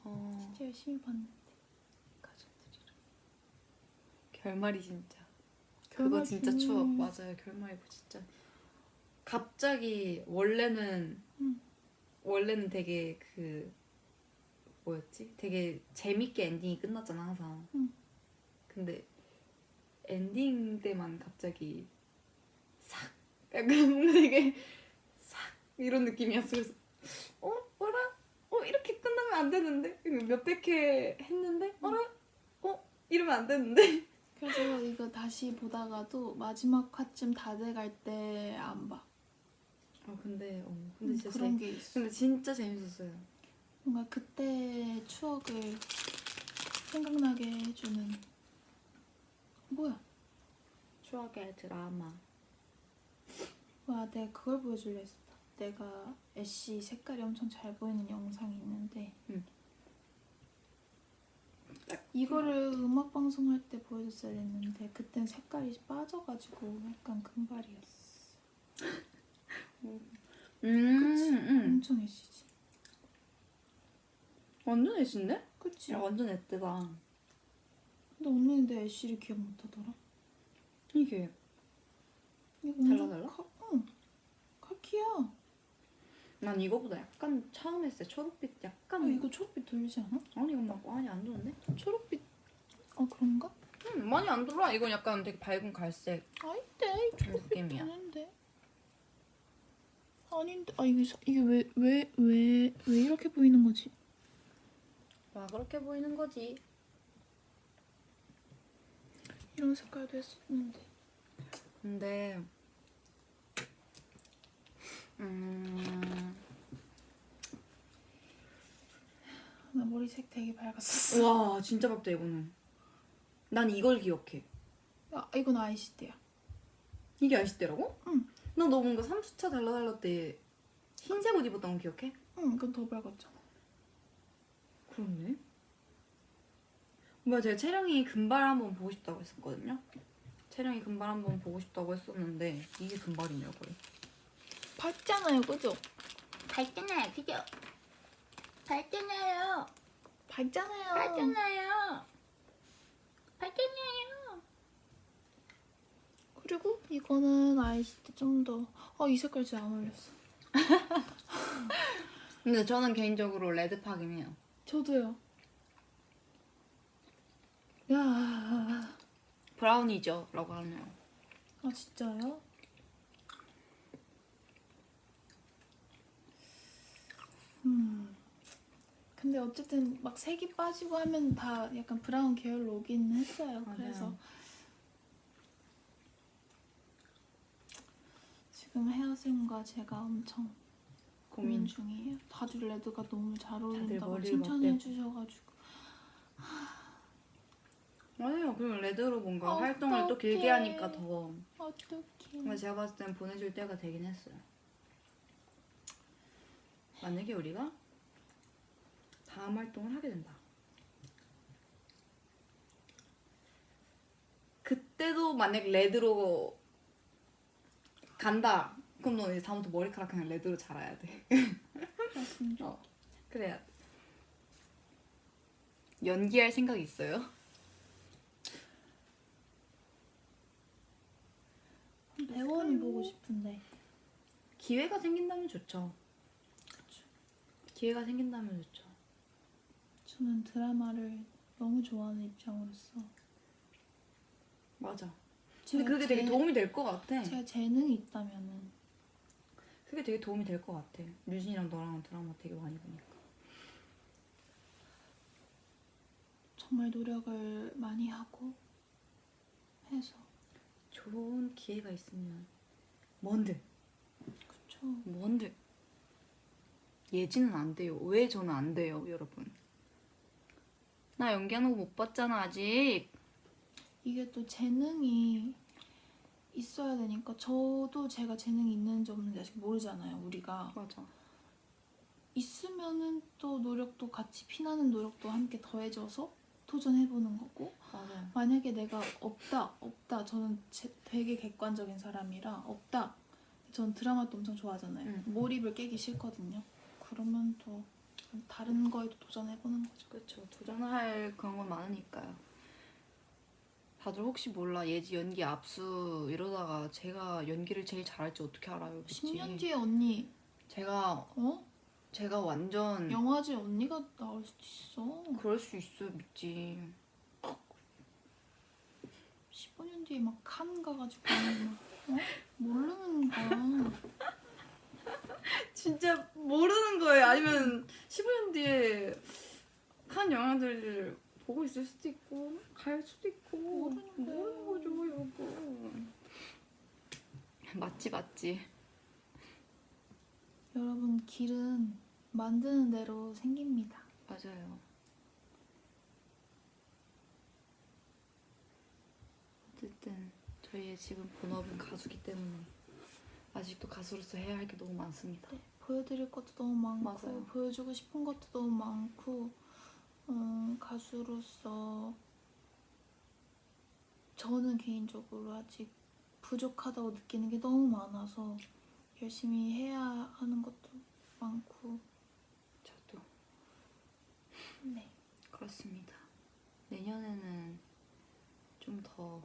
진짜 열심히 봤는데 가족들이랑. 결말이 진짜. 결말 그거 진짜 추억. 맞아요. 결말이고 진짜. 갑자기 원래는 되게 그 뭐였지? 되게 재밌게 엔딩이 끝났잖아 항상. 근데 엔딩 때만 갑자기 싹 약간 뭔가 되게 싹 이런 느낌이었어. 그래서 뭐라? 이렇게 끝나면 안 되는데 몇백 회 했는데 이러면 안 되는데. 그래서 이거 다시 보다가도 마지막 화쯤 다 돼갈 때 안 봐. 근데 진짜 그런 게 있어. 근데 진짜 재밌었어요. 뭔가 그때 추억을 생각나게 해주는. 뭐야? 추억의 드라마. 와, 내가 그걸 보여줄래 했어. 내가 애쉬 색깔이 엄청 잘 보이는 영상이 있는데 이거를 음악 방송할 때 보여줬어야 했는데 그땐 색깔이 빠져가지고 약간 금발이었어. 그치? 엄청 애쉬지. 완전 애신데? 그치? 야 완전 애때다. 근데 언니는 내 애쉬를 기억 못하더라. 이게 이거 달라? 응. 카키야. 난 이거보다 약간 처음 했을 때 초록빛 약간. 이거 초록빛 돌리지 않아? 아니 이건 막 많이 안 도는데? 초록빛. 그런가? 많이 안 돌아. 이건 약간 되게 밝은 갈색 아닌데 초록빛 느낌이야. 도는데. 아닌데. 이게 왜 이렇게 보이는 거지? 그렇게 보이는 거지. 이런 색깔도 했었는데. 근데 나 머리색 되게 밝았었어. 와 진짜 밝다 이거는. 난 이걸 기억해. 이건 아이시대야. 이게 아이시대라고? 응. 너 뭔가 3주차 달라달라 때 흰색 옷 입었던 거 기억해? 응, 이건 더 밝았잖아. 그렇네. 뭔가 제가 채령이 금발 한번 보고 싶다고 했었거든요. 채령이 금발 한번 보고 싶다고 했었는데 이게 금발이냐고요. 밝잖아요, 그죠? 밝잖아요, 그죠? 밝잖아요. 밝잖아요. 밝잖아요. 밝잖아요. 그리고 이거는 아이시대 좀 더. 이 색깔 진짜 안 어울렸어. 근데 저는 개인적으로 레드파긴 해요. 저도요. 야. 브라운이죠? 라고 하네요. 진짜요? 근데 어쨌든 막 색이 빠지고 하면 다 약간 브라운 계열로 오긴 했어요. 맞아요. 그래서 지금 헤어쌤과 제가 엄청 고민 중이에요. 다들 레드가 너무 잘 어울린다고 머리를 칭찬해 막 주셔가지고. 맞아요. 그리고 레드로 뭔가 어떡해. 활동을 또 길게 하니까 더. 어떡해. 근데 제가 봤을 땐 보내줄 때가 되긴 했어요. 만약에 우리가 다음 활동을 하게 된다. 그때도 만약 레드로 간다. 그럼 너 이제 다음부터 머리카락 그냥 레드로 자라야 돼. 맞습니다. 그래야 돼. 연기할 생각 있어요? 배우는 보고 기회가 생긴다면 좋죠. 기회가 생긴다면 좋죠. 저는 드라마를 너무 좋아하는 입장으로서 맞아. 근데 그게 되게 제- 도움이 될 것 같아. 제가 재능이 있다면은 그게 되게 도움이 될 것 같아. 류진이랑 너랑 드라마 되게 많이 보니까. 정말 노력을 많이 하고 해서 좋은 기회가 있으면 뭔들 그쵸. 뭔들 예지는 안 돼요. 왜 저는 안 돼요, 여러분? 나 연기하는 거 못 봤잖아 아직. 이게 또 재능이 있어야 되니까 저도 제가 재능이 있는지 없는지 아직 모르잖아요. 우리가 맞아. 있으면은 또 노력도 같이 피나는 노력도 함께 더해져서 도전해보는 거고 맞아. 만약에 내가 없다 저는 되게 객관적인 사람이라 없다 전 드라마도 엄청 좋아하잖아요. 응. 몰입을 깨기 싫거든요. 그러면 또 다른 거에도 도전해보는 거죠. 그렇죠. 도전할 그런 건 많으니까요. 다들 혹시 몰라 예지 연기 압수 이러다가 제가 연기를 제일 잘할지 어떻게 알아요? 그치? 10년 뒤에 언니 제가 완전 영화제 언니가 나올 수도 있어. 그럴 수 있어 믿지. 15년 뒤에 막 칸 가가지고 막, 모르는 거야. 진짜 모르는 거예요. 아니면 15년 뒤에 칸 영화들을 보고 있을 수도 있고 갈 수도 있고 모르는 거죠 여러분. 맞지. 여러분 길은 만드는 대로 생깁니다. 맞아요. 어쨌든 저희의 지금 본업은 가수기 때문에 아직도 가수로서 해야 할 게 너무 많습니다. 네, 보여드릴 것도 너무 많고 맞아요. 보여주고 싶은 것도 너무 많고 가수로서 저는 개인적으로 아직 부족하다고 느끼는 게 너무 많아서 열심히 해야 하는 것도 많고 저도 네. 그렇습니다. 내년에는 좀 더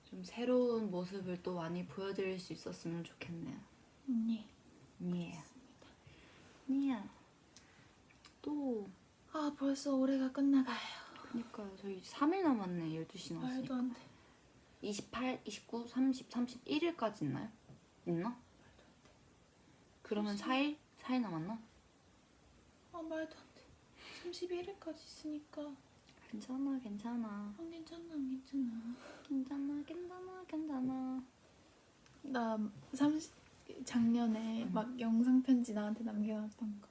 좀 새로운 모습을 또 많이 보여드릴 수 있었으면 좋겠네요. 네. 예. 맞습니다. 니야. 또 아 벌써 올해가 끝나가요. 그니까요. 저희 3일 남았네. 12시 말도 남았으니까. 안 돼. 28, 29, 30, 31일까지 있나요? 있나? 그러면 4일? 4일 남았나? 아 말도 안 돼. 31일까지 있으니까 괜찮아. 괜찮아 안 괜찮아. 나 작년에 막 영상 편지 나한테 남겨놨던 거.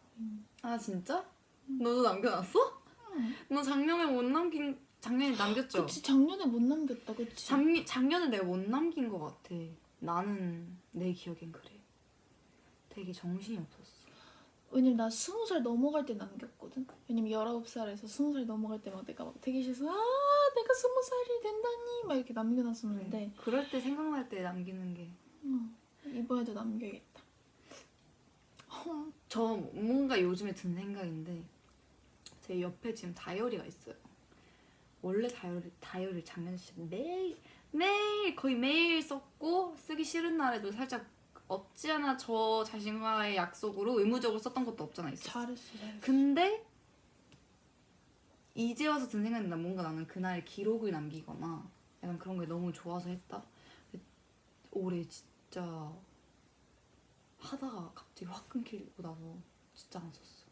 아 진짜? 너도 남겨놨어? 응. 너 작년에 남겼죠? 그치 작년에 못 남겼다 그치? 작년에 내가 못 남긴 것 같아. 나는 내 기억엔 그래. 되게 정신이 없었어. 왜냐면 나 20살 넘어갈 때 남겼거든. 왜냐면 19살에서 20살 넘어갈 때 막 내가 막 대기실에서 내가 20살이 된다니 막 이렇게 남겨놨었는데 그럴 때 생각날 때 남기는 게. 이번에도 남겨야겠다. 저 뭔가 요즘에 든 생각인데 제 옆에 지금 다이어리가 있어요. 원래 다이어리를 작년에 진짜 매일 거의 매일 썼고 쓰기 싫은 날에도 살짝 없지 않아 저 자신과의 약속으로 의무적으로 썼던 것도 없잖아 있었어. 잘했어. 근데 이제 와서 든 생각이 나. 뭔가 나는 그날 기록을 남기거나 약간 그런 게 너무 좋아서 했다. 올해 진짜 하다가 갑자기 확 끊기고 나서 진짜 안 썼어.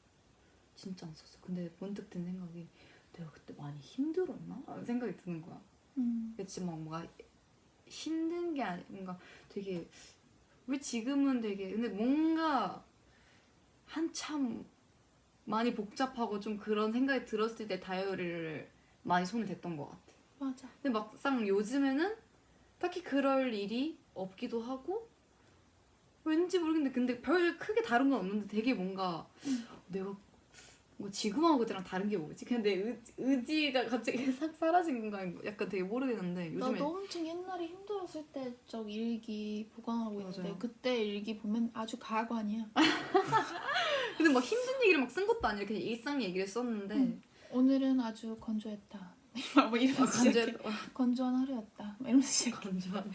진짜 안 썼어. 근데 문득 든 생각이 내가 그때 많이 힘들었나? 라는 생각이 드는 거야. 진짜 막 뭔가 힘든 게 아니 뭔가 되게 왜 지금은 되게 근데 뭔가 한참 많이 복잡하고 좀 그런 생각이 들었을 때 다이어리를 많이 손에 댔던 것 같아. 맞아. 근데 막상 요즘에는 딱히 그럴 일이 없기도 하고 왠지 모르겠는데 근데 별 크게 다른 건 없는데 되게 뭔가 내가 뭐 지금하고 그때랑 다른 게 뭐지? 그냥 내 의지가 갑자기 싹 사라진 건가 약간 되게 모르겠는데 요즘에 나도 엄청 옛날에 힘들었을 때 적 일기 보관하고 있는데 맞아요. 그때 일기 보면 아주 가관이야. 근데 막 힘든 얘기를 막 쓴 것도 아니라 그냥 일상 얘기를 썼는데 오늘은 아주 건조했다. 뭐 이러면서 시작해. 건조한 하루였다. 막 이러면서 시작해. 건조한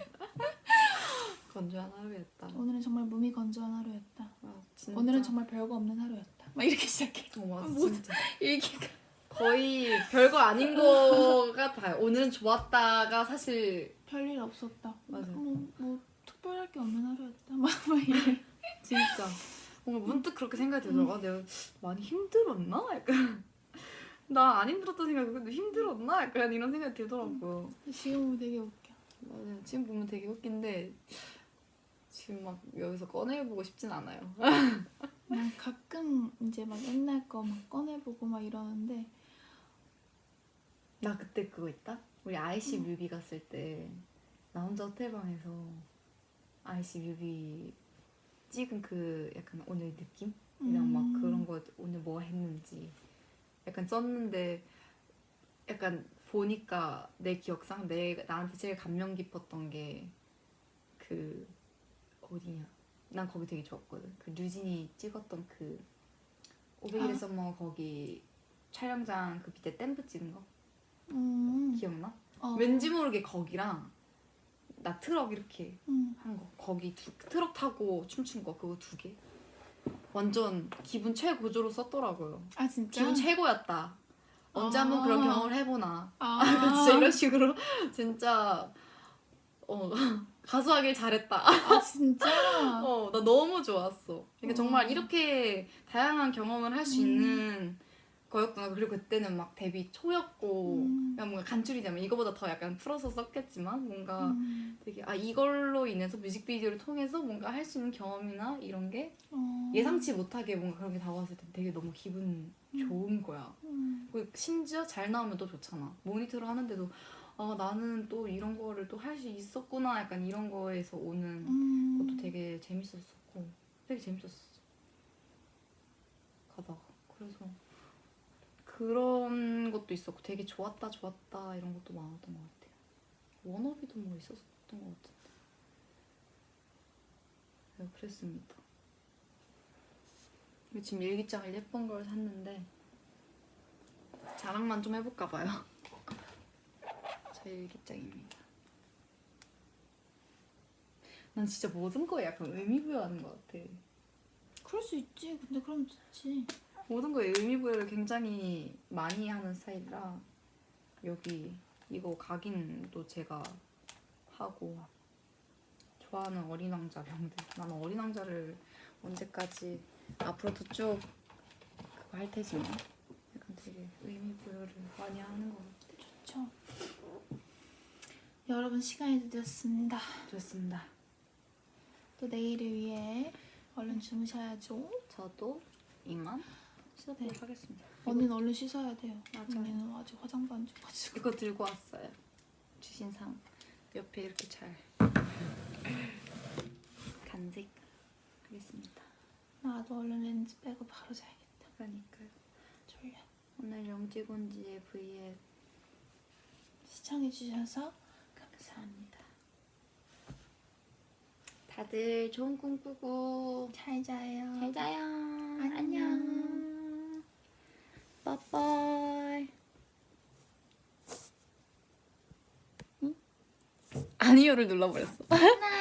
건조한 하루였다. 오늘은 정말 몸이 건조한 하루였다. 아, 진짜. 오늘은 정말 별거 없는 하루였다. 막 이렇게 시작해. 맞아, 뭐- 진짜. 얘기가. 거의 별거 아닌 거가 다. 오늘은 좋았다가 사실 별일 없었다. 맞아. 뭐 특별할 게 없는 하루였다. 막 이래. 진짜 뭔가 문득 그렇게 생각이 들더라고. 내가 많이 힘들었나? 약간 나 안 힘들었던 생각이 근데 힘들었나? 약간 이런 생각이 들더라고요. 지금 보면 되게 웃겨. 맞아요. 지금 보면 되게 웃긴데 지금 막 여기서 꺼내보고 싶진 않아요. 난 가끔 이제 막 옛날 거 막 꺼내보고 막 이러는데 나 그때 그거 있다? 우리 IC 뮤비 갔을 때 나 혼자 호텔방에서 IC 뮤비 찍은 그 약간 오늘 느낌? 이랑 막 그런 거 오늘 뭐 했는지 약간 썼는데 약간 보니까 내 기억상 나한테 제일 감명 깊었던 게 그 어디냐? 난 거기 되게 좋았거든. 그 류진이 찍었던 그 500일의 썸머 거기 촬영장 그 밑에 댐프 찍은 거 기억나? 왠지 모르게 거기랑 나 트럭 이렇게 한 거 거기 트럭 타고 춤춘 거 그거 2개 완전 기분 최고조로 썼더라고요. 아 진짜? 기분 최고였다. 언제 한번 그런 경험을 해보나. 아, 진짜 이런 식으로 진짜 가수하길 잘했다. 아 진짜? 나 너무 좋았어. 그러니까 정말 이렇게 다양한 경험을 할 수 있는 거였구나. 그리고 그때는 막 데뷔 초였고 그냥 뭔가 간추리자면 이거보다 더 약간 풀어서 썼겠지만 뭔가 되게 이걸로 인해서 뮤직비디오를 통해서 뭔가 할 수 있는 경험이나 이런 게 예상치 못하게 뭔가 그런 게 다가왔을 때 되게 너무 기분 좋은 거야. 그리고 심지어 잘 나오면 또 좋잖아. 모니터를 하는데도 나는 또 이런 거를 또 할 수 있었구나. 약간 이런 거에서 오는 것도 되게 재밌었었고 되게 재밌었어. 가다가 그래서 그런 것도 있었고 되게 좋았다 이런 것도 많았던 것 같아요. 워너비도 뭐 있었던 것 같은데. 네, 그랬습니다. 지금 일기장을 예쁜 걸 샀는데 자랑만 좀 해볼까 봐요. 제 일기장입니다. 난 진짜 모든 거에 약간 의미부여하는 것 같아. 그럴 수 있지. 근데 그럼 좋지. 모든 거에 의미부여를 굉장히 많이 하는 스타일이라 여기 이거 각인도 제가 하고 좋아하는 어린 왕자 병들. 나는 어린 왕자를 언제까지 앞으로도 쭉 그거 할 테지만 약간 되게 의미부여를 많이 하는 것 같아. 좋죠. 여러분 시간이 늦었습니다. 좋습니다. 또 내일을 위해 얼른 주무셔야죠. 저도 이만 씻어보도록 하겠습니다. 언니는 얼른 씻어야 돼요. 맞아요. 언니는 아직 화장도 안 줘가지고. 이거 들고 왔어요. 주신 상 옆에 이렇게 잘 간직하겠습니다. 나도 얼른 렌즈 빼고 바로 자야겠다. 그러니까요. 졸려. 오늘 영지곤지의 V앱 시청해주셔서 감사합니다. 다들 좋은 꿈 꾸고 잘 자요. 잘 자요. 안녕. 빠빠이. 아니요를 눌러버렸어. 하나